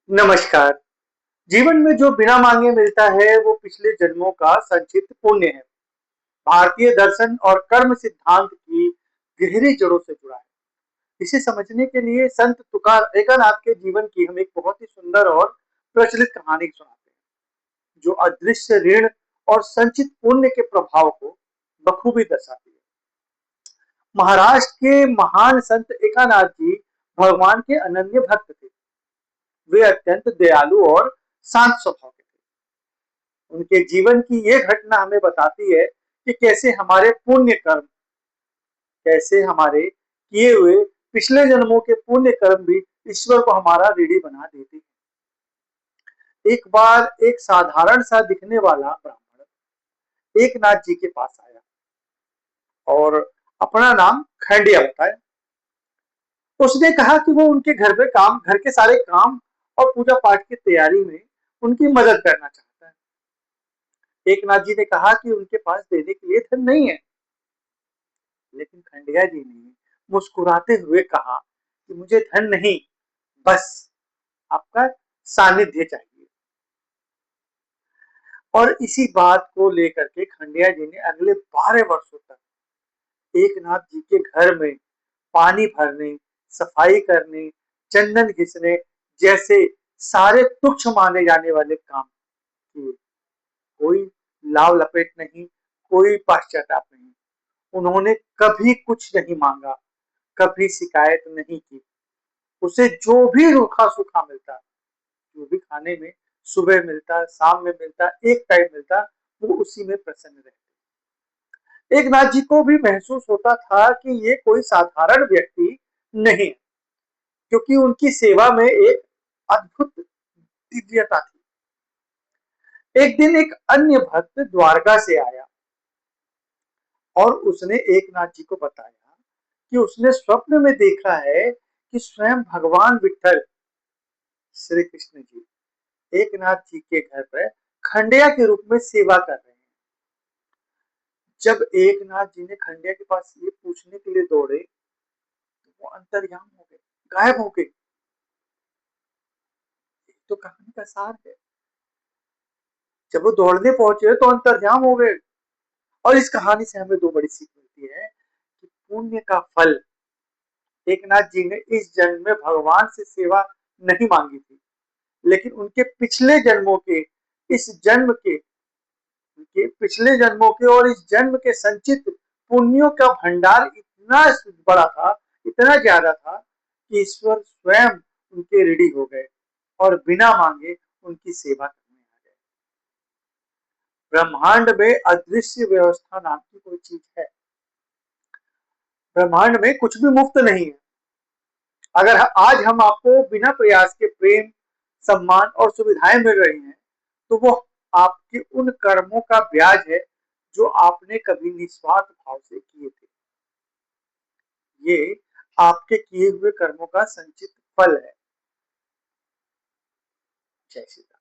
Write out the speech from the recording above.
नमस्कार। जीवन में जो बिना मांगे मिलता है वो पिछले जन्मों का संचित पुण्य है। भारतीय दर्शन और कर्म सिद्धांत की गहरी जड़ों से जुड़ा है। इसे समझने के लिए संत तुकाराम के जीवन की हम एक बहुत ही सुंदर और प्रचलित कहानी सुनाते हैं, जो अदृश्य ऋण और संचित पुण्य के प्रभाव को बखूबी दर्शाती है। महाराष्ट्र के महान संत एकानाथ जी भगवान के अनन्य भक्त थे। वे अत्यंत दयालु और शांत स्वभाव के थे। उनके जीवन की ये घटना हमें बताती है कि कैसे हमारे पुण्य कर्म, कैसे हमारे किए हुए पिछले जन्मों के पुण्य कर्म भी ईश्वर को हमारा ऋणी बना देते हैं। एक बार एक साधारण सा दिखने वाला ब्राह्मण एक नाथ जी के पास आया और अपना नाम खंडिया बताया। उसने कहा कि वो उनके घर के सारे काम और पूजा पाठ की तैयारी में उनकी मदद करना चाहता है। एक नाथ जी ने कहा कि उनके पास देने के लिए धन नहीं है, लेकिन खंडिया जी ने मुस्कुराते हुए कहा कि मुझे धन नहीं, बस आपका सानिध्य चाहिए। और इसी बात को लेकर के खंडिया जी ने अगले 12 वर्षों तक एक नाथ जी के घर में पानी भरने, सफाई करने, चंदन घिसने जैसे सारे तुच्छ माने जाने वाले काम किए। कोई लाव लपेट नहीं, कोई पश्चाताप नहीं। उन्होंने कभी कुछ नहीं मांगा, कभी शिकायत नहीं की। उसे जो भी रूखा सूखा मिलता, जो भी खाने में सुबह मिलता, शाम में मिलता, एक टाइम मिलता, वो उसी में प्रसन्न रहते। एक नाथ जी को भी महसूस होता था कि ये कोई साधारण व्यक्ति नहीं, क्योंकि उनकी सेवा में एक अद्भुत दिव्यता थी। एक दिन एक अन्य भक्त द्वारका से आया और उसने एक नाथ जी को बताया कि उसने स्वप्न में देखा है कि स्वयं भगवान विठल श्री कृष्ण जी एक नाथ जी के घर पर खंडिया के रूप में सेवा कर रहे हैं। जब एक नाथ जी ने खंडिया के पास ये पूछने के लिए दौड़े तो वो अंतर्याम हो गए, गायब हो गए। तो कहानी का सार है। जब वो दौड़ने पहुंचे तो अंतर्याम हो गए। और इस कहानी से हमें दो बड़ी सीख मिलती है कि पुण्य का फल, एक नाथ जी ने इस जन्म में भगवान से सेवा नहीं मांगी थी, लेकिन उनके पिछले जन्मों के इस जन्म के उनके पिछले जन्मों के और इस जन्म के संचित पुण्यों का भंडार इतना बड़ा था, इतना ज्यादा था कि ईश्वर स्वयं उनके ऋणी हो गए और बिना मांगे उनकी सेवा करने आ गए। ब्रह्मांड में अदृश्य व्यवस्था नाम की कोई चीज है। ब्रह्मांड में कुछ भी मुफ्त नहीं है। अगर आज हम आपको बिना प्रयास के प्रेम, सम्मान और सुविधाएं मिल रही हैं, तो वो आपके उन कर्मों का ब्याज है जो आपने कभी निस्वार्थ भाव से किए थे। ये आपके किए हुए कर्मों का संचित फल है। जय श्री राम।